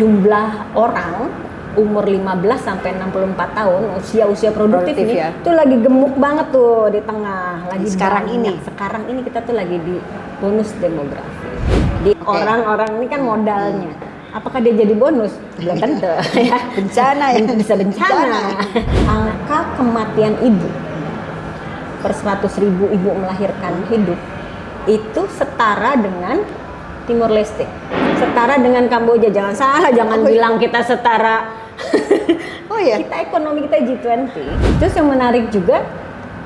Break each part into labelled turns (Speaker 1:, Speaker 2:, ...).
Speaker 1: jumlah orang umur 15 sampai 64 tahun usia produktif ini
Speaker 2: ya.
Speaker 1: tuh lagi gemuk banget tuh di tengah lagi
Speaker 2: sekarang
Speaker 1: ini kita tuh lagi di bonus demografi di orang-orang ini kan modalnya apakah dia jadi bonus belum tentu ya
Speaker 2: bencana ya
Speaker 1: bisa bencana. Angka kematian ibu per 100.000 ibu melahirkan hidup itu setara dengan Timor Leste, setara dengan Kamboja. Jangan salah, jangan bilang kita setara. Kita ekonomi kita G20. Terus yang menarik juga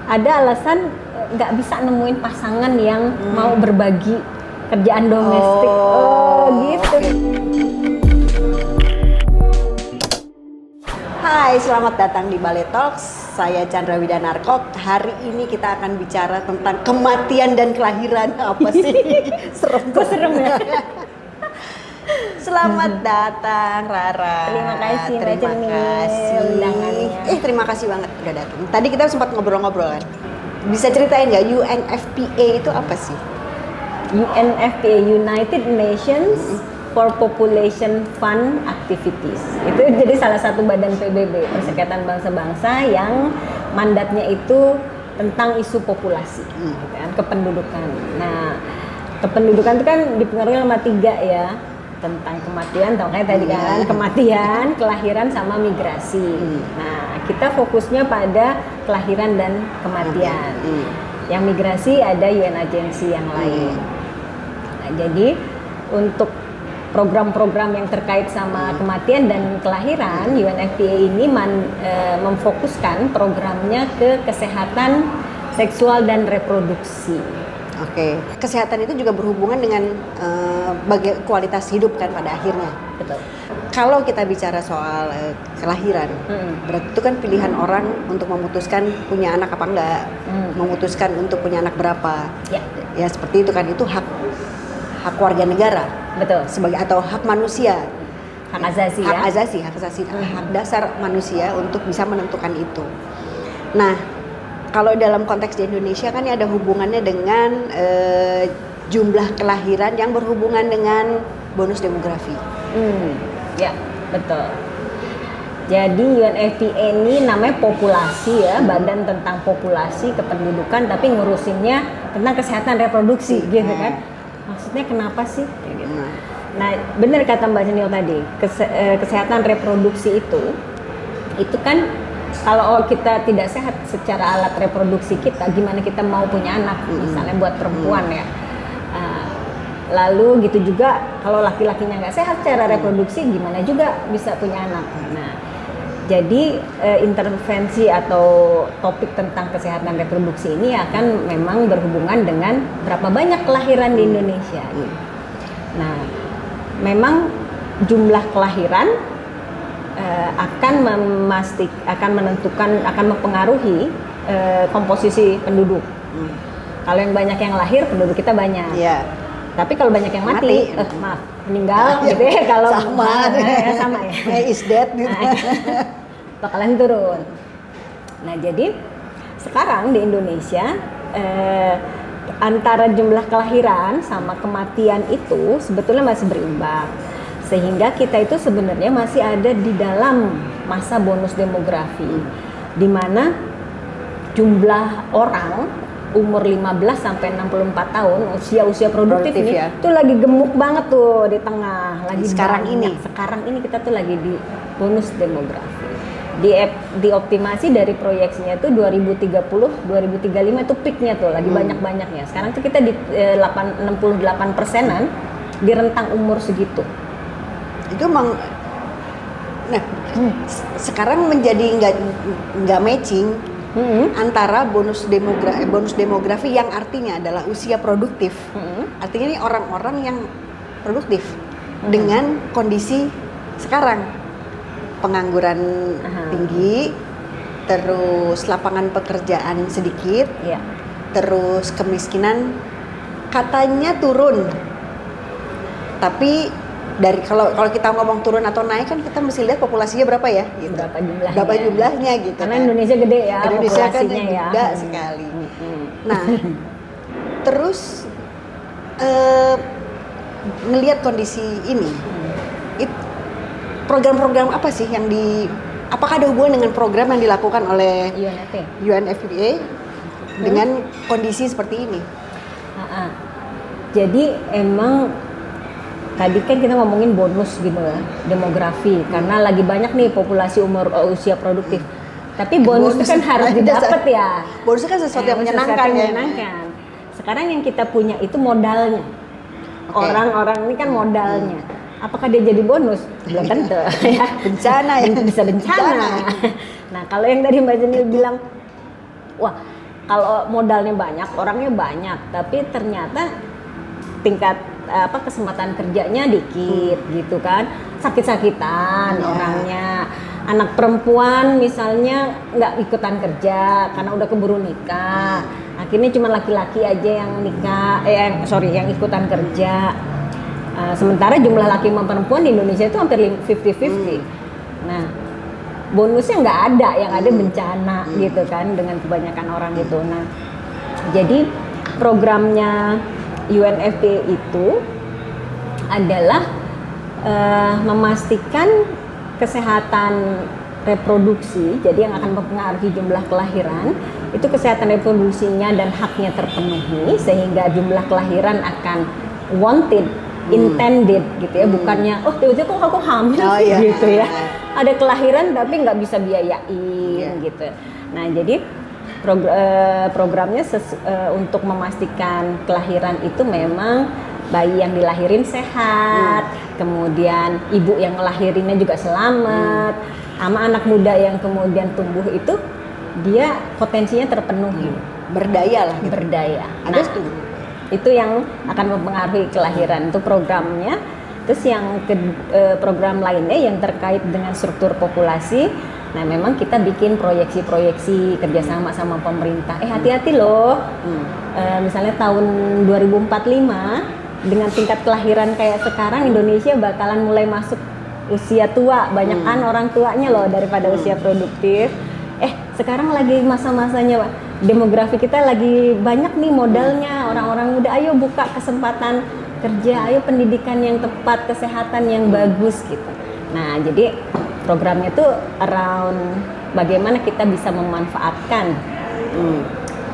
Speaker 1: ada alasan nggak bisa nemuin pasangan yang mau berbagi kerjaan domestik. Gitu.
Speaker 2: Hai, selamat datang di Balai Talks. Saya Chandra Widanarko. Hari ini kita akan bicara tentang kematian dan kelahiran. Apa sih? Serem ya? Selamat datang Rara.
Speaker 1: Terima kasih Mbak Cermin undangannya.
Speaker 2: Terima kasih banget udah datang. Tadi kita sempat ngobrol-ngobrol kan. Bisa ceritain nggak UNFPA itu apa sih?
Speaker 1: UNFPA, United Nations for Population Fund Activities. Itu jadi salah satu badan PBB, Perserikatan Bangsa-Bangsa yang mandatnya itu tentang isu populasi, gitu kan, kependudukan. Nah, kependudukan itu kan dipengaruhi sama 3 ya, tentang kematian, tau kayak tadi kan, kematian, kelahiran sama migrasi. Nah, kita fokusnya pada kelahiran dan kematian. Yang migrasi ada UN agensi yang lain. Nah, jadi untuk program-program yang terkait sama kematian dan kelahiran, UNFPA ini memfokuskan programnya ke kesehatan seksual dan reproduksi. Kesehatan itu juga berhubungan dengan kualitas hidup kan pada akhirnya. Betul.
Speaker 2: Kalau kita bicara soal kelahiran, berarti itu kan pilihan orang untuk memutuskan punya anak apa enggak, memutuskan untuk punya anak berapa. Ya seperti itu kan, itu hak warga negara.
Speaker 1: Betul.
Speaker 2: Atau hak manusia.
Speaker 1: Hak asasi ya.
Speaker 2: Hak dasar manusia untuk bisa menentukan itu. Nah, kalau dalam konteks di Indonesia kan ini ada hubungannya dengan jumlah kelahiran yang berhubungan dengan bonus demografi.
Speaker 1: Ya, betul. Jadi UNFPA ini namanya populasi ya, badan tentang populasi kependudukan, tapi ngurusinnya tentang kesehatan reproduksi gitu kan. Maksudnya kenapa sih? Nah, benar kata Mbak Cenil tadi, kesehatan reproduksi itu kan kalau kita tidak sehat secara alat reproduksi kita, gimana kita mau punya anak, misalnya buat perempuan ya. Lalu gitu juga kalau laki-lakinya nggak sehat secara reproduksi, gimana juga bisa punya anak. Nah, jadi intervensi atau topik tentang kesehatan reproduksi ini akan memang berhubungan dengan berapa banyak kelahiran di Indonesia. Nah, memang jumlah kelahiran akan mempengaruhi komposisi penduduk. Kalau yang banyak yang lahir, penduduk kita banyak. Tapi kalau banyak yang mati, meninggal gitu ya. Kalau sama ya.
Speaker 2: Is dead gitu.
Speaker 1: Bakalan turun. Nah, jadi sekarang di Indonesia antara jumlah kelahiran sama kematian itu sebetulnya masih berimbang. Sehingga kita itu sebenarnya masih ada di dalam masa bonus demografi, di mana jumlah orang umur 15 sampai 64 tahun usia produktif ini tuh lagi gemuk banget tuh di tengah lagi sekarang ini kita tuh lagi di bonus demografi. Dioptimasi dari proyeksinya itu 2030 2035 itu peaknya tuh lagi banyak-banyaknya. Sekarang tuh kita di 68%-an di rentang umur segitu.
Speaker 2: Itu emang sekarang menjadi nggak matching antara bonus demografi yang artinya adalah usia produktif. Artinya ini orang-orang yang produktif dengan kondisi sekarang, pengangguran tinggi, terus lapangan pekerjaan sedikit, terus kemiskinan katanya turun. Tapi dari kalau kita ngomong turun atau naik kan kita mesti lihat populasinya berapa ya, gitu. Berapa jumlahnya gitu.
Speaker 1: Karena
Speaker 2: kan.
Speaker 1: Indonesia gede ya,
Speaker 2: Indonesia kan
Speaker 1: ya.
Speaker 2: gede sekali. Nah, terus ngelihat kondisi ini, program-program apa sih yang apakah ada hubungan dengan program yang dilakukan oleh UNFPA dengan kondisi seperti ini?
Speaker 1: Jadi emang tadi kan kita ngomongin bonus gitu ya, demografi, karena lagi banyak nih populasi usia produktif. Tapi bonus itu kan harus didapat ya.
Speaker 2: Bonus itu kan sesuatu yang menyenangkan ya.
Speaker 1: Sekarang yang kita punya itu modalnya. Orang-orang ini kan modalnya. Apakah dia jadi bonus? Belum tentu ya.
Speaker 2: Bencana ya.
Speaker 1: Bisa bencana. Nah, kalau yang tadi Mbak Jenil bilang, wah, kalau modalnya banyak, orangnya banyak, tapi ternyata tingkat kesempatan kerjanya dikit gitu kan, sakit-sakitan orangnya. Anak perempuan misalnya nggak ikutan kerja karena udah keburu nikah, akhirnya cuma laki-laki aja yang nikah, yang ikutan kerja. Sementara jumlah laki sama perempuan di Indonesia itu hampir 50-50. Nah, bonusnya nggak ada, yang ada bencana gitu kan dengan kebanyakan orang gitu. Nah, jadi programnya UNFPA itu adalah memastikan kesehatan reproduksi, jadi yang akan mempengaruhi jumlah kelahiran, itu kesehatan reproduksinya dan haknya terpenuhi sehingga jumlah kelahiran akan wanted, intended gitu ya, bukannya tiba-tiba kok aku hamil gitu ya. Ada kelahiran tapi nggak bisa biayain gitu. Nah, jadi programnya untuk memastikan kelahiran itu memang bayi yang dilahirin sehat, kemudian ibu yang ngelahirinnya juga selamat, sama anak muda yang kemudian tumbuh itu dia potensinya terpenuhi,
Speaker 2: berdaya lah. Gitu.
Speaker 1: Berdaya.
Speaker 2: Ada
Speaker 1: itu yang akan mempengaruhi kelahiran, itu programnya. Terus yang program lainnya yang terkait dengan struktur populasi. Nah, memang kita bikin proyeksi-proyeksi kerjasama sama pemerintah. Hati-hati loh. Misalnya tahun 2045 dengan tingkat kelahiran kayak sekarang, Indonesia bakalan mulai masuk usia tua. Banyakan orang tuanya loh daripada usia produktif. Sekarang lagi masa-masanya, Pak. Demografi kita lagi banyak nih modalnya, orang-orang muda. Ayo buka kesempatan kerja, ayo pendidikan yang tepat, kesehatan yang bagus gitu. Nah, jadi programnya itu around bagaimana kita bisa memanfaatkan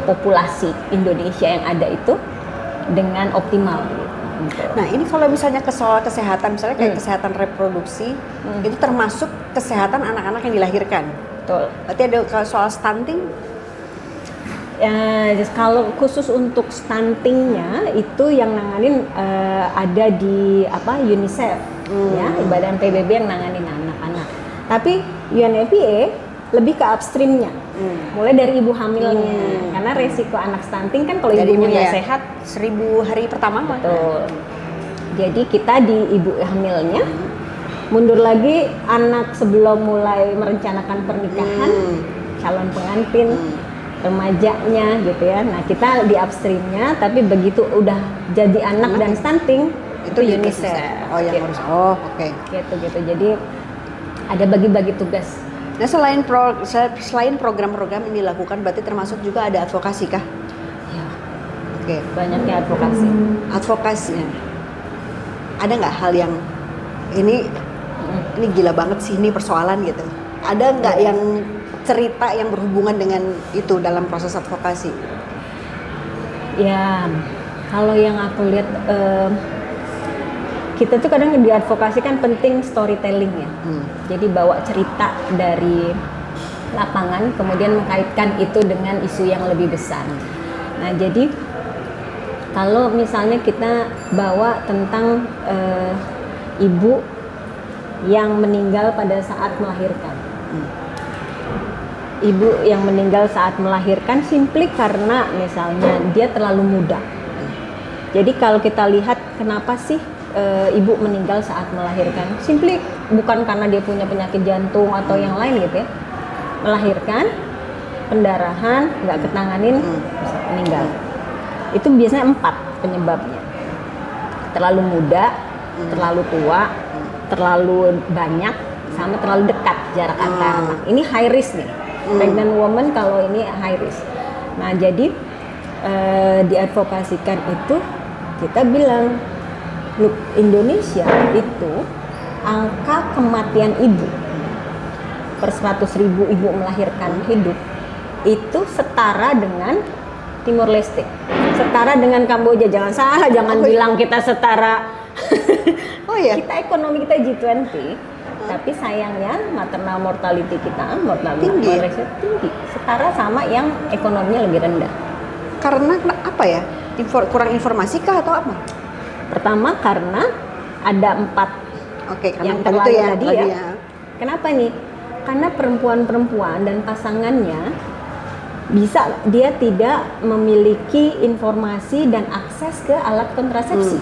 Speaker 1: populasi Indonesia yang ada itu dengan optimal.
Speaker 2: Nah, ini kalau misalnya ke soal kesehatan, misalnya kayak kesehatan reproduksi, itu termasuk kesehatan anak-anak yang dilahirkan.
Speaker 1: Betul.
Speaker 2: Berarti ada soal stunting?
Speaker 1: Kalau khusus untuk stuntingnya itu yang nanganin ada di UNICEF, ya, Badan PBB yang nanganin anak-anak. Tapi UNFPA lebih ke upstreamnya, mulai dari ibu hamilnya, karena resiko anak stunting kan kalau ibunya nggak sehat
Speaker 2: 1000 hari pertama.
Speaker 1: Betul. Jadi kita di ibu hamilnya, mundur lagi anak sebelum mulai merencanakan pernikahan, calon pengantin, remajanya gitu ya. Nah, kita di upstreamnya, tapi begitu udah jadi anak dan stunting itu UNICEF.
Speaker 2: Yang harus. Oke.
Speaker 1: Gitu. Jadi ada bagi-bagi tugas.
Speaker 2: Nah, selain program-program ini dilakukan, berarti termasuk juga ada advokasi kah?
Speaker 1: Ya.
Speaker 2: Oke.
Speaker 1: Banyaknya advokasi.
Speaker 2: Advokasi. Ada nggak hal yang ini gila banget sih ini persoalan gitu? Ada nggak yang cerita yang berhubungan dengan itu dalam proses advokasi?
Speaker 1: Ya, kalau yang aku lihat kita tuh kadang di advokasi kan penting storytelling ya. Jadi bawa cerita dari lapangan, kemudian mengkaitkan itu dengan isu yang lebih besar. Nah, jadi kalau misalnya kita bawa tentang ibu yang meninggal pada saat melahirkan. Ibu yang meninggal saat melahirkan simply karena misalnya dia terlalu muda. Jadi kalau kita lihat kenapa sih ibu meninggal saat melahirkan, simply bukan karena dia punya penyakit jantung atau yang lain gitu ya. Melahirkan, pendarahan, nggak ketanganin, bisa meninggal. Itu biasanya 4 penyebabnya. Terlalu muda, terlalu tua, terlalu banyak, sama terlalu dekat jarak antar anak. Ini high risk nih. Pregnant woman kalau ini high risk. Nah, jadi diadvokasikan itu kita bilang, look, Indonesia itu angka kematian ibu per 100.000 ibu melahirkan hidup itu setara dengan Timor Leste, setara dengan Kamboja. Jangan salah, jangan bilang kita setara.
Speaker 2: Oh ya.
Speaker 1: Kita ekonomi kita G20, tapi sayangnya maternal mortality kita, mortality tinggi, setara sama yang ekonominya lebih rendah.
Speaker 2: Karena apa ya? Kurang informasi kah atau apa?
Speaker 1: Pertama karena ada 4
Speaker 2: Oke, karena
Speaker 1: yang
Speaker 2: itu
Speaker 1: terlalu
Speaker 2: ya,
Speaker 1: tadi ya. Kenapa nih? Karena perempuan-perempuan dan pasangannya dia tidak memiliki informasi dan akses ke alat kontrasepsi,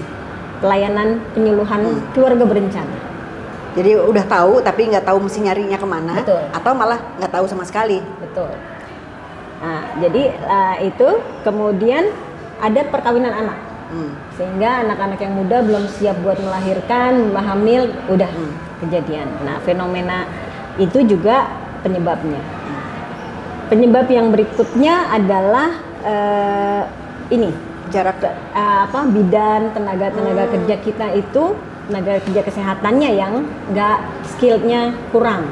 Speaker 1: pelayanan penyuluhan keluarga berencana.
Speaker 2: Jadi udah tahu tapi nggak tahu mesti nyarinya kemana.
Speaker 1: Betul.
Speaker 2: Atau malah nggak tahu sama sekali.
Speaker 1: Betul. Nah, jadi itu kemudian ada perkawinan anak. Sehingga anak-anak yang muda belum siap buat melahirkan, hamil, udah kejadian. Nah, fenomena itu juga penyebabnya. Penyebab yang berikutnya adalah ini
Speaker 2: Jarak
Speaker 1: bidan tenaga kerja kita itu, tenaga kerja kesehatannya yang nggak skillnya kurang,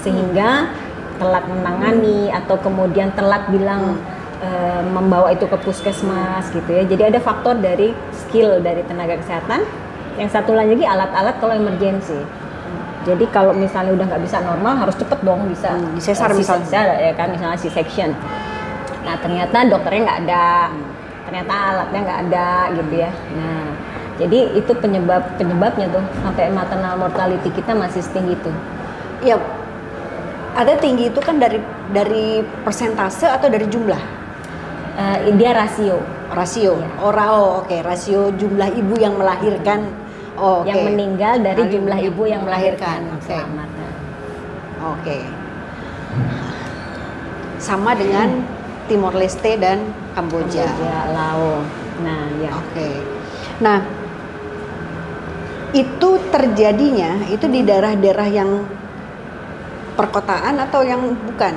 Speaker 1: sehingga telat menangani atau kemudian telat bilang membawa itu ke puskesmas gitu ya. Jadi ada faktor dari skill dari tenaga kesehatan. Yang satu lagi alat-alat kalau emergensi. Jadi kalau misalnya udah nggak bisa normal, harus cepet dong bisa
Speaker 2: disesar misalnya,
Speaker 1: ya kan, misalnya C-section. Nah ternyata dokternya nggak ada, ternyata alatnya nggak ada gitu ya. Nah jadi itu penyebabnya tuh sampai maternal mortality kita masih setinggi itu.
Speaker 2: Ya, ada tinggi itu kan dari persentase atau dari jumlah?
Speaker 1: Dia rasio.
Speaker 2: Rasio.
Speaker 1: Ya.
Speaker 2: Oke, rasio jumlah ibu yang melahirkan.
Speaker 1: Yang meninggal dari jumlah ibu yang melahirkan.
Speaker 2: Selamat. Oke. Sama dengan Timor Leste dan Kamboja.
Speaker 1: Laos. Nah, ya.
Speaker 2: Oke. Nah, itu terjadinya itu di daerah-daerah yang perkotaan atau yang bukan?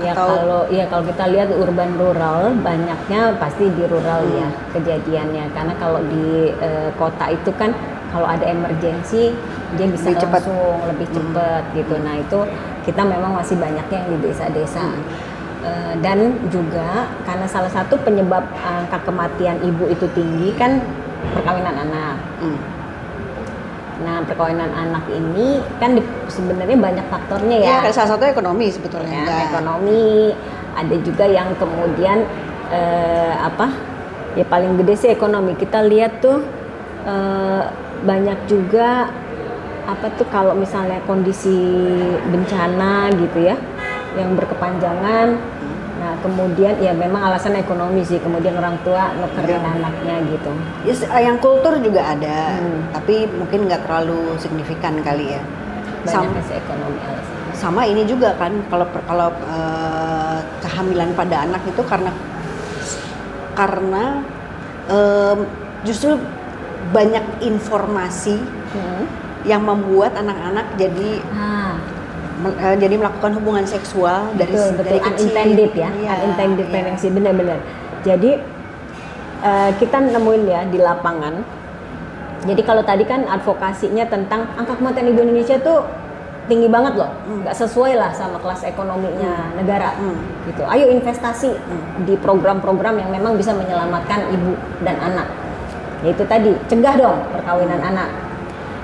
Speaker 1: Ya kalau kita lihat urban rural, banyaknya pasti di rural ya kejadiannya, karena kalau di kota itu kan kalau ada emergensi dia bisa langsung lebih cepat gitu. Nah itu kita memang masih banyaknya yang di desa-desa. Dan juga karena salah satu penyebab angka kematian ibu itu tinggi kan perkawinan anak. Nah, perkawinan anak ini kan sebenarnya banyak faktornya ya.
Speaker 2: Ya, salah satu ekonomi sebetulnya.
Speaker 1: Ya, ekonomi, ada juga yang kemudian ya paling gede sih ekonomi. Kita lihat tuh banyak juga kalau misalnya kondisi bencana gitu ya, yang berkepanjangan. Nah, kemudian ya memang alasan ekonomi sih, kemudian orang tua nukerin anaknya gitu.
Speaker 2: Yes, yang kultur juga ada, tapi mungkin nggak terlalu signifikan kali ya.
Speaker 1: Banyaknya sih ekonomi alasan.
Speaker 2: Sama ini juga kan, kalau kehamilan pada anak itu karena justru banyak informasi yang membuat anak-anak jadi melakukan hubungan seksual dari kecil.
Speaker 1: Unintended ya, unintended pregnancy, benar-benar. Jadi kita nemuin ya di lapangan. Jadi kalau tadi kan advokasinya tentang angka kematian ibu Indonesia tuh tinggi banget loh, nggak sesuai lah sama kelas ekonominya negara. Gitu. Ayo investasi di program-program yang memang bisa menyelamatkan ibu dan anak. Yaitu tadi cegah dong perkawinan anak.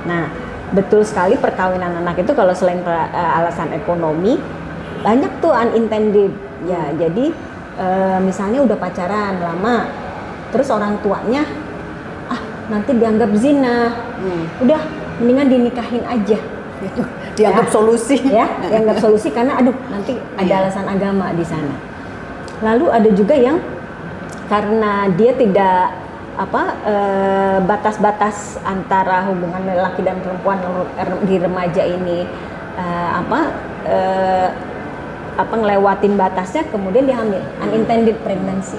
Speaker 1: Nah, betul sekali perkawinan anak itu kalau selain alasan ekonomi banyak tuh unintended ya. Jadi misalnya udah pacaran lama, terus orang tuanya nanti dianggap zina, udah mendingan dinikahin aja gitu.
Speaker 2: Dianggap solusi
Speaker 1: ya, dianggap solusi karena nanti ada alasan agama di sana. Lalu ada juga yang karena dia tidak batas-batas antara hubungan laki dan perempuan di remaja ini ngelewatin batasnya, kemudian dia hamil, unintended pregnancy.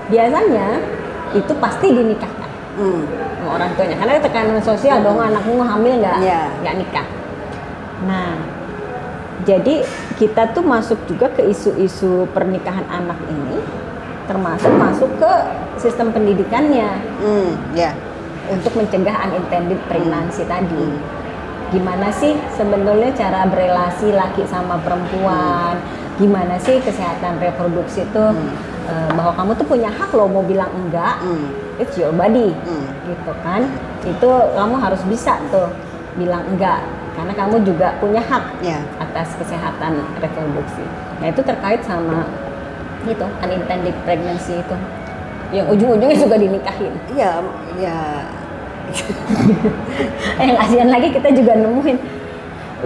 Speaker 1: Biasanya itu pasti dinikahkan sama orang tuanya, karena ada tekanan sosial dong, anakmu hamil nggak nikah. Nah, jadi kita tuh masuk juga ke isu-isu pernikahan anak ini, termasuk masuk ke sistem pendidikannya. untuk mencegah unintended pregnancy tadi. Gimana sih sebenarnya cara berelasi laki sama perempuan? Gimana sih kesehatan reproduksi itu? Bahwa kamu tuh punya hak loh mau bilang enggak. It's your body, gitu kan? Itu kamu harus bisa tuh bilang enggak, karena kamu juga punya hak atas kesehatan reproduksi. Nah itu terkait sama itu unintended pregnancy itu, yang ujung-ujungnya juga dinikahin.
Speaker 2: Iya.
Speaker 1: Yang kasihan lagi kita juga nemuin,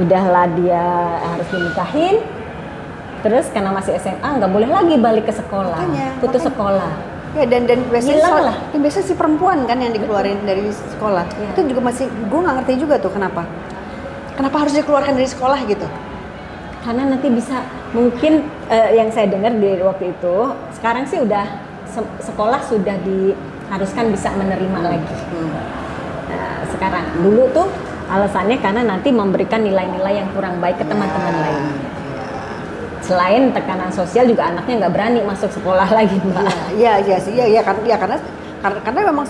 Speaker 1: udahlah dia harus dinikahin, terus karena masih SMA nggak boleh lagi balik ke sekolah, putus sekolah.
Speaker 2: Ya dan biasanya biasanya si perempuan kan yang dikeluarin dari sekolah. Itu juga masih gue nggak ngerti juga tuh kenapa harus dikeluarkan dari sekolah gitu.
Speaker 1: Karena nanti bisa mungkin yang saya dengar di waktu itu, sekarang sih udah sekolah sudah diharuskan bisa menerima lagi. Nah, sekarang dulu tuh alasannya karena nanti memberikan nilai-nilai yang kurang baik ke teman-teman lain. Selain tekanan sosial juga anaknya nggak berani masuk sekolah lagi, Mbak.
Speaker 2: Iya sih, karena memang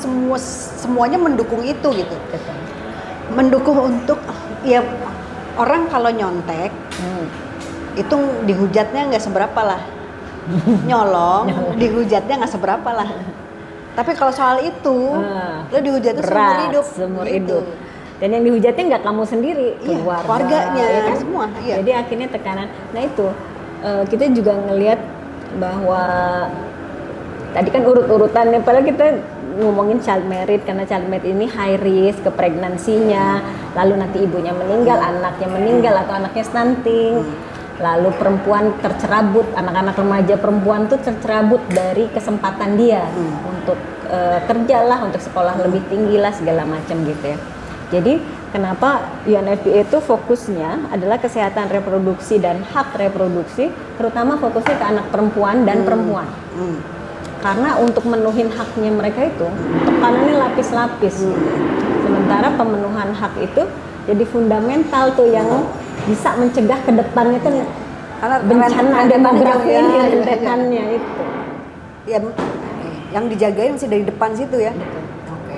Speaker 2: semuanya mendukung itu gitu.
Speaker 1: Betul.
Speaker 2: Mendukung untuk ya orang kalau nyontek itu dihujatnya nggak seberapa lah. Nyolong dihujatnya nggak seberapa lah. Tapi kalau soal itu lo dihujatnya seumur hidup. Dan yang dihujatnya nggak kamu sendiri, keluarganya, ya kan?
Speaker 1: Semua. Iya. Jadi akhirnya tekanan. Nah itu kita juga ngelihat bahwa tadi kan urut-urutannya, padahal kita ngomongin child married karena child married ini high risk ke pregnancy-nya, lalu nanti ibunya meninggal, anaknya meninggal atau anaknya stunting. Lalu perempuan tercerabut, anak-anak remaja perempuan tuh tercerabut dari kesempatan dia untuk kerja lah, untuk sekolah lebih tinggi lah, segala macam gitu ya. Jadi kenapa UNFPA itu fokusnya adalah kesehatan reproduksi dan hak reproduksi, terutama fokusnya ke anak perempuan dan perempuan. Karena untuk menuhin haknya mereka itu tekanannya lapis-lapis. Sementara pemenuhan hak itu jadi fundamental tuh yang bisa mencegah ke depannya tuh bencana demografi ini, rentetannya itu.
Speaker 2: Ya, yang dijagain masih dari depan situ ya.
Speaker 1: Betul.
Speaker 2: Oke.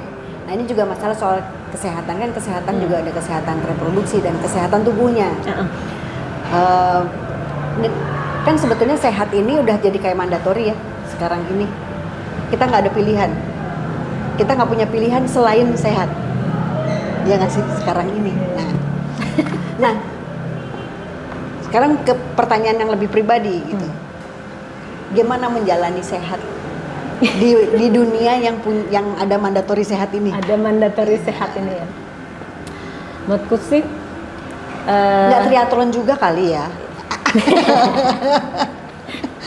Speaker 2: Nah ini juga masalah soal kesehatan kan, kesehatan juga ada kesehatan reproduksi dan kesehatan tubuhnya. Kan sebetulnya sehat ini udah jadi kayak mandatori ya sekarang ini. Kita nggak ada pilihan. Kita nggak punya pilihan selain sehat. Ya nggak sih sekarang ini. Nah, sekarang ke pertanyaan yang lebih pribadi gitu. Gimana menjalani sehat di dunia yang ada mandatori sehat ini?
Speaker 1: Ada mandatori sehat ini ya. Menurutku sih
Speaker 2: nggak triathlon juga kali ya.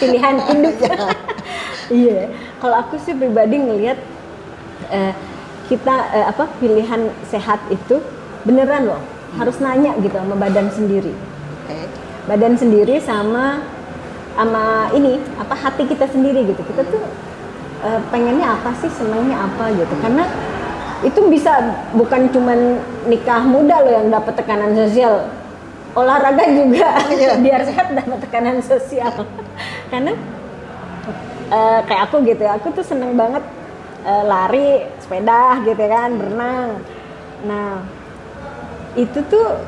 Speaker 1: Pilihan hidup. Iya. Kalau aku sih pribadi ngelihat kita pilihan sehat itu beneran loh. Harus nanya gitu sama badan sendiri. Badan sendiri sama ini hati kita sendiri gitu. Kita tuh pengennya apa sih, senangnya apa gitu. Karena itu bisa bukan cuman nikah muda loh yang dapat tekanan sosial. Olahraga juga biar sehat dapat tekanan sosial. Karena kayak aku gitu ya, aku tuh seneng banget lari, sepeda gitu kan, berenang. Nah itu tuh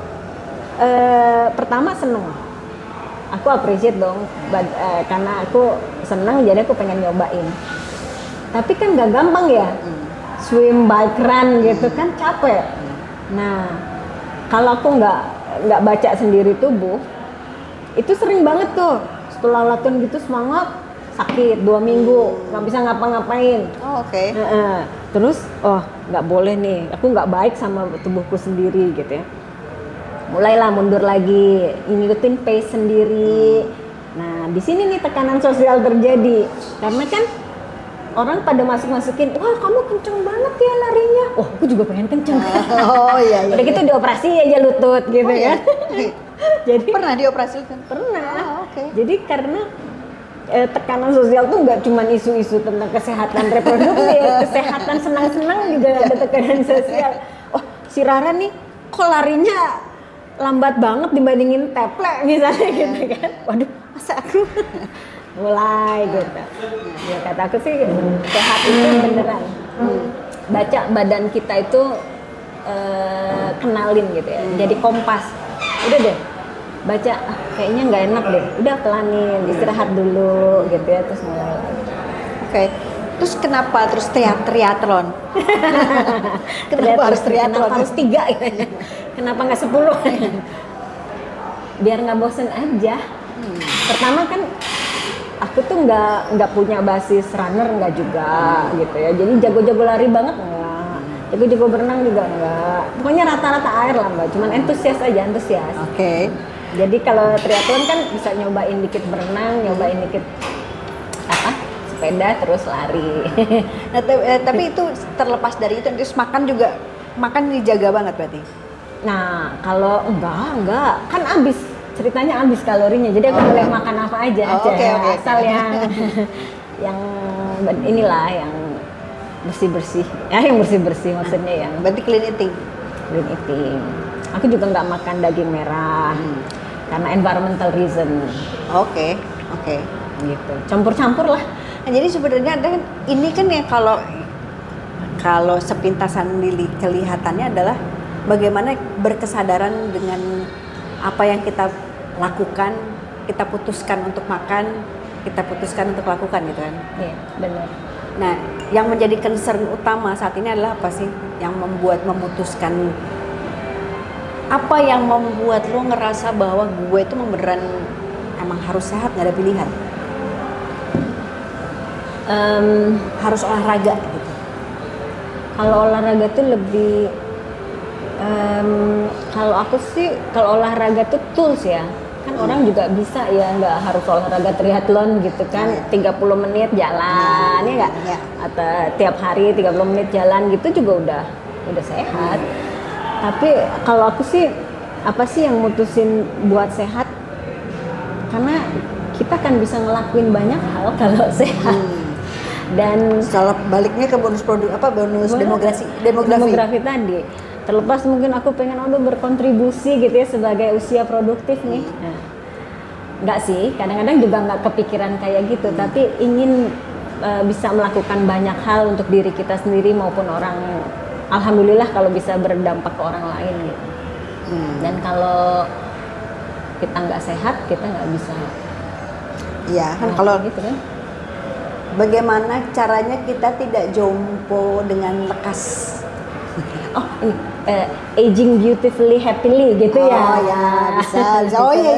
Speaker 1: pertama seneng, aku appreciate dong, karena aku seneng jadi aku pengen nyobain. Tapi kan gak gampang ya, swim, bike, run gitu kan capek. Nah kalau aku nggak baca sendiri tubuh, itu sering banget tuh setelah latihan gitu semangat sakit 2 minggu, nggak bisa ngapa-ngapain.
Speaker 2: Oke.
Speaker 1: Terus nggak boleh nih, aku nggak baik sama tubuhku sendiri gitu ya. Mulailah mundur lagi, ngikutin pace sendiri. Nah di sini nih tekanan sosial terjadi, karena kan orang pada masukin, wah kamu kenceng banget ya larinya. Oh aku juga pengen kenceng.
Speaker 2: Iya.
Speaker 1: Udah gitu dioperasi aja lutut gitu kan. Jadi
Speaker 2: pernah dioperasi kan?
Speaker 1: Pernah. Jadi karena tekanan sosial tuh nggak cuma isu-isu tentang kesehatan reproduksi, kesehatan senang-senang juga ada tekanan sosial. Oh si Rara nih kok larinya lambat banget dibandingin Teple misalnya gitu kan. Waduh masa aku mulai gitu. Ya kata aku sih sehat itu beneran baca badan kita itu kenalin gitu ya. Jadi kompas. Udah deh, baca kayaknya nggak enak deh. Udah pelanin, istirahat dulu gitu ya, terus mulai lagi.
Speaker 2: Oke. Terus kenapa terus triathlon? Kenapa harus triathlon?
Speaker 1: Kenapa harus 3 gitu? Kenapa nggak 10? Biar nggak bosen aja. Pertama kan aku tuh nggak punya basis runner, nggak juga gitu ya. Jadi jago-jago lari banget enggak. Jago-jago berenang juga enggak. Pokoknya rata-rata air lah Mbak. Cuman antusias aja, antusias.
Speaker 2: Oke.
Speaker 1: Jadi kalau triathlon kan bisa nyobain dikit berenang, nyobain dikit sepeda, terus lari.
Speaker 2: Nah, tapi itu terlepas dari itu, terus makan juga, makan dijaga banget berarti?
Speaker 1: Nah, kalau enggak, kan habis, ceritanya habis kalorinya, jadi aku boleh makan apa aja,
Speaker 2: Okay.
Speaker 1: asal yang inilah, yang bersih-bersih, yang bersih-bersih maksudnya yang
Speaker 2: berarti clean eating?
Speaker 1: Clean eating. Aku juga nggak makan daging merah, karena environmental reason.
Speaker 2: Oke.
Speaker 1: Gitu, campur-campur lah.
Speaker 2: Nah, jadi sebenarnya ada kan, ini kan ya kalau sepintasan kelihatannya adalah bagaimana berkesadaran dengan apa yang kita lakukan, kita putuskan untuk makan, kita putuskan untuk lakukan gitu kan.
Speaker 1: Iya, benar.
Speaker 2: Nah, yang menjadi concern utama saat ini adalah apa sih yang memutuskan, apa yang membuat lo ngerasa bahwa gue itu beneran emang harus sehat, gak ada pilihan? Harus olahraga gitu.
Speaker 1: Kalau olahraga tuh lebih kalau aku sih, kalau olahraga tuh tools ya. Kan orang juga bisa ya, nggak harus olahraga triathlon gitu kan. 30 menit jalan ya nggak? Atau tiap hari 30 menit jalan gitu juga udah sehat. Tapi kalau aku sih, apa sih yang mutusin buat sehat? Karena kita kan bisa ngelakuin banyak hal kalau sehat. Dan
Speaker 2: salah baliknya ke bonus demografi
Speaker 1: tadi, terlepas mungkin aku pengen berkontribusi gitu ya sebagai usia produktif nih. Nah, nggak sih, kadang-kadang juga nggak kepikiran kayak gitu, tapi ingin bisa melakukan banyak hal untuk diri kita sendiri maupun orang. Alhamdulillah kalau bisa berdampak ke orang lain gitu. Dan kalau kita nggak sehat, kita nggak bisa.
Speaker 2: Iya kan, kalau
Speaker 1: gitu kan.
Speaker 2: Bagaimana caranya kita tidak jompo dengan lekas?
Speaker 1: Oh, ini aging beautifully, happily gitu ya.
Speaker 2: Oh ya, bisa. Oh iya.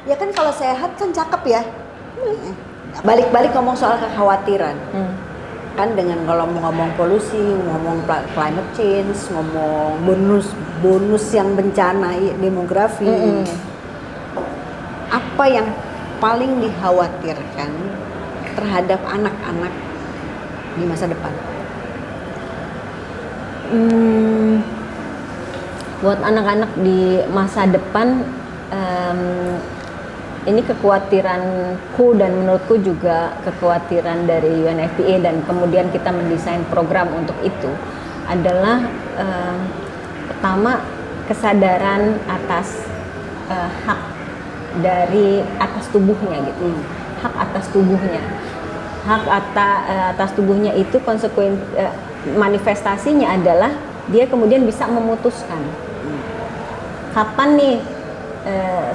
Speaker 2: Ya kan kalau sehat kan cakep ya. Balik-balik ngomong soal kekhawatiran. Kan dengan kalau mau ngomong polusi, ngomong climate change, ngomong bonus yang bencana demografi. Apa yang paling dikhawatirkan terhadap anak-anak di masa depan?
Speaker 1: Buat anak-anak di masa depan, ini kekhawatiranku dan menurutku juga kekhawatiran dari UNFPA, dan kemudian kita mendesain program untuk itu adalah pertama, kesadaran atas hak dari atas tubuhnya gitu. Hak atas tubuhnya. Hak atas tubuhnya itu manifestasinya adalah dia kemudian bisa memutuskan kapan nih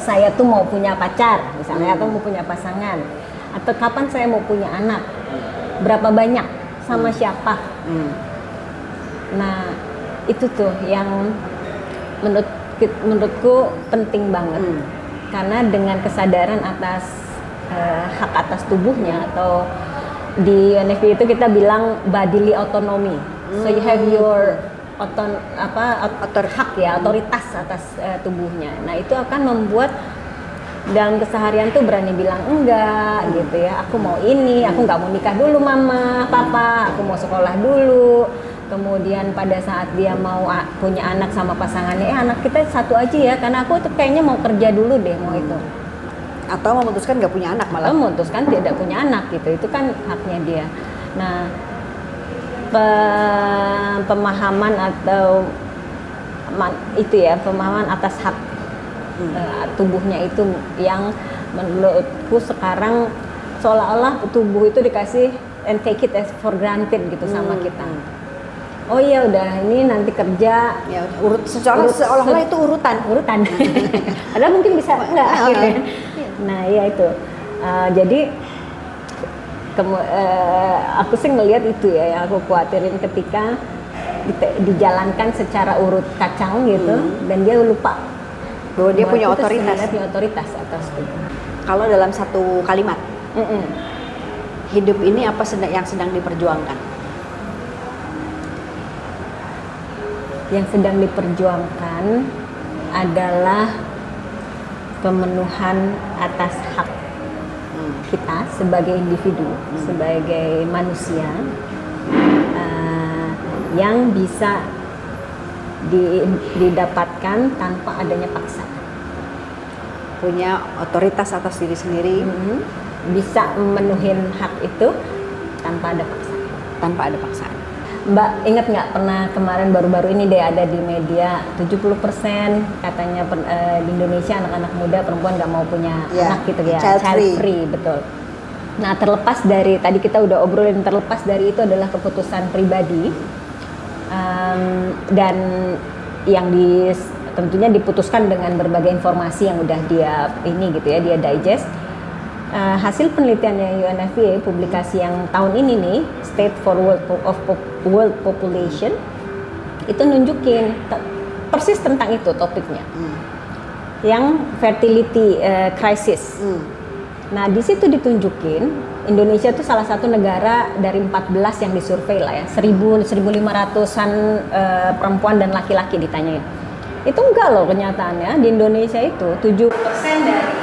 Speaker 1: saya tuh mau punya pacar misalnya, atau mau punya pasangan, atau kapan saya mau punya anak, berapa banyak, sama siapa. Nah itu tuh yang menurutku penting banget, karena dengan kesadaran atas hak atas tubuhnya, atau di UNFPA itu kita bilang bodily autonomy. So you have your hak ya, otoritas atas tubuhnya. Nah itu akan membuat dalam keseharian tuh berani bilang enggak gitu ya. Aku mau ini, aku nggak mau nikah dulu mama, papa, aku mau sekolah dulu. Kemudian pada saat dia mau punya anak sama pasangannya, anak kita satu aja ya, karena aku tuh kayaknya mau kerja dulu deh, mau itu.
Speaker 2: Atau memutuskan nggak punya anak malah.
Speaker 1: Atau memutuskan tidak punya anak gitu, itu kan haknya dia. Nah pemahaman atau itu ya, pemahaman atas hak tubuhnya itu yang menurutku sekarang seolah-olah tubuh itu dikasih and take it as for granted gitu sama kita. oh iya udah ini nanti kerja
Speaker 2: Ya seolah-olah itu urutan.
Speaker 1: padahal mungkin bisa enggak gitu ya. Nah iya itu. Jadi aku sih ngelihat itu ya yang aku khawatirin ketika dijalankan secara urut kacang gitu dan dia lupa
Speaker 2: Bahwa dia punya
Speaker 1: itu
Speaker 2: otoritas.
Speaker 1: sebenarnya punya otoritas atas itu.
Speaker 2: Kalau dalam satu kalimat, hidup ini apa yang sedang diperjuangkan?
Speaker 1: Yang sedang diperjuangkan adalah pemenuhan atas hak kita sebagai individu, sebagai manusia yang bisa didapatkan tanpa adanya paksa.
Speaker 2: Punya otoritas atas diri sendiri,
Speaker 1: bisa memenuhi hak itu tanpa ada paksaan.
Speaker 2: Tanpa ada paksaan.
Speaker 1: Mbak ingat nggak pernah kemarin baru-baru ini deh ada di media 70% katanya di Indonesia anak-anak muda perempuan nggak mau punya anak gitu ya,
Speaker 2: child
Speaker 1: free, betul. Nah terlepas dari tadi kita udah obrolin, terlepas dari itu adalah keputusan pribadi dan yang tentunya diputuskan dengan berbagai informasi yang udah dia digest. Hasil penelitiannya UNFPA, publikasi yang tahun ini nih, State for World Population, itu nunjukin persis tentang itu topiknya, yang fertility crisis. Nah di situ ditunjukin Indonesia itu salah satu negara dari 14 yang disurvei lah ya, 1.500-an perempuan dan laki-laki ditanyain. Itu enggak loh kenyataannya, di Indonesia itu 7% dari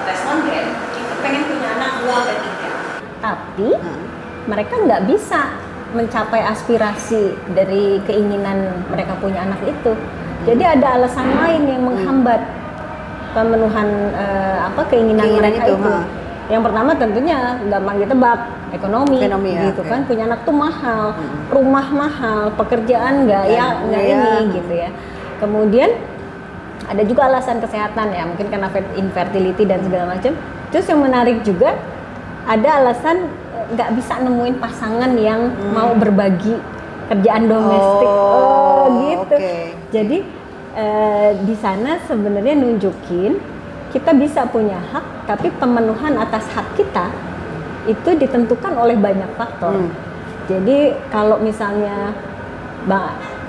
Speaker 1: responden itu pengen punya anak 2-3. Tapi mereka nggak bisa mencapai aspirasi dari keinginan mereka punya anak itu. Jadi ada alasan lain yang menghambat pemenuhan keinginan mereka itu. Yang pertama tentunya gampang ditebak, ekonomi gitu kan, punya anak tuh mahal, rumah mahal, pekerjaan nggak ini gitu ya. Kemudian ada juga alasan kesehatan ya, mungkin karena infertility dan segala macam. Terus yang menarik juga ada alasan nggak bisa nemuin pasangan yang mau berbagi kerjaan domestik, gitu. Jadi di sana sebenarnya nunjukin kita bisa punya hak, tapi pemenuhan atas hak kita itu ditentukan oleh banyak faktor. Jadi kalau misalnya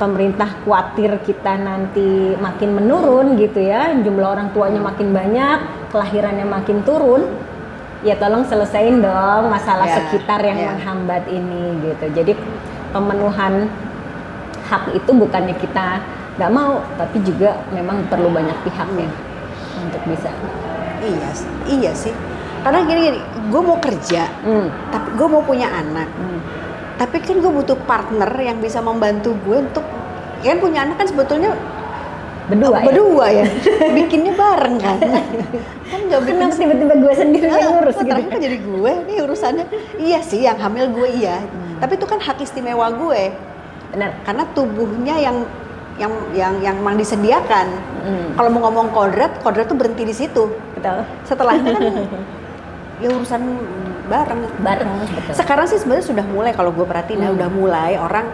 Speaker 1: pemerintah khawatir kita nanti makin menurun gitu ya, jumlah orang tuanya makin banyak, kelahirannya makin turun, ya tolong selesain dong masalah sekitar yang menghambat ini gitu. Jadi pemenuhan hak itu bukannya kita nggak mau, tapi juga memang perlu banyak pihak ya untuk bisa.
Speaker 2: Iya sih. Karena gini, gue mau kerja, tapi gue mau punya anak. Tapi kan gue butuh partner yang bisa membantu gue untuk, kan punya anak kan sebetulnya berdua ya. Bikinnya bareng kan. Kan nggak bikin.
Speaker 1: Kenapa tiba-tiba gue sendiri yang ngurus gitu?
Speaker 2: Ternyata jadi gue nih urusannya. Iya sih, yang hamil gue iya. Tapi itu kan hak istimewa gue.
Speaker 1: Benar.
Speaker 2: Karena tubuhnya yang memang disediakan. Kalau mau ngomong kodrat tuh berhenti di situ.
Speaker 1: Betul.
Speaker 2: Setelahnya kan ya urusan bareng.
Speaker 1: Betul.
Speaker 2: Sekarang sih sebenarnya sudah mulai, kalau gue perhatiin ya, udah mulai orang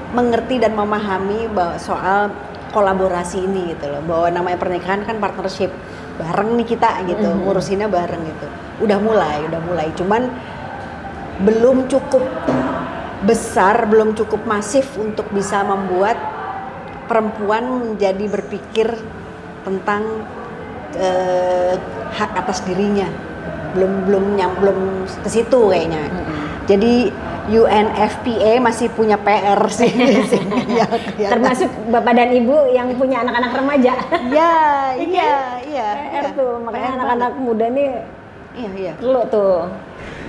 Speaker 2: mengerti dan memahami soal kolaborasi ini gitu loh. Bahwa namanya pernikahan kan partnership, bareng nih kita gitu, ngurusinnya bareng gitu. Udah mulai. Cuman belum cukup besar, belum cukup masif untuk bisa membuat perempuan menjadi berpikir tentang hak atas dirinya. Belum ke situ kayaknya. Jadi UNFPA masih punya PR sih.
Speaker 1: Termasuk bapak dan ibu yang punya anak-anak remaja.
Speaker 2: Iya.
Speaker 1: PR tuh, makanya anak-anak muda nih perlu tuh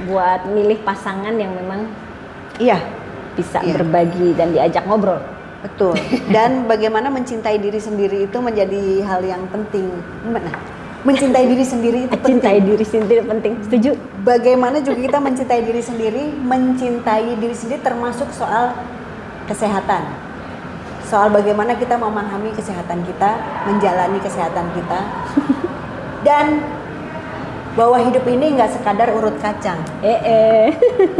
Speaker 1: buat milih pasangan yang memang bisa berbagi dan diajak ngobrol.
Speaker 2: Betul. Dan bagaimana mencintai diri sendiri itu menjadi hal yang penting. Mencintai diri sendiri itu penting.
Speaker 1: Cintai diri sendiri penting. Setuju.
Speaker 2: Bagaimana juga kita mencintai diri sendiri termasuk soal kesehatan. Soal bagaimana kita memahami kesehatan kita, menjalani kesehatan kita. Dan bahwa hidup ini nggak sekadar urut kacang.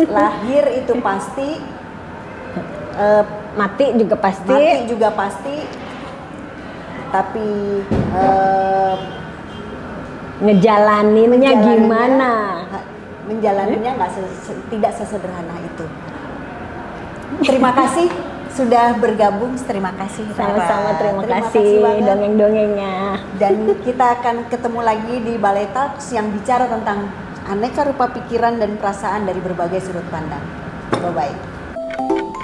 Speaker 2: Lahir itu pasti,
Speaker 1: Mati juga pasti.
Speaker 2: mati juga pasti, tapi
Speaker 1: Ngejalaninnya gimana?
Speaker 2: Menjalaninya tidak sesederhana itu. Terima kasih sudah bergabung. Terima kasih Rara.
Speaker 1: Sama-sama, terima kasih
Speaker 2: banget.
Speaker 1: dongeng-dongengnya.
Speaker 2: Dan kita akan ketemu lagi di Balai Talks yang bicara tentang aneka rupa pikiran dan perasaan dari berbagai sudut pandang. Bye-bye.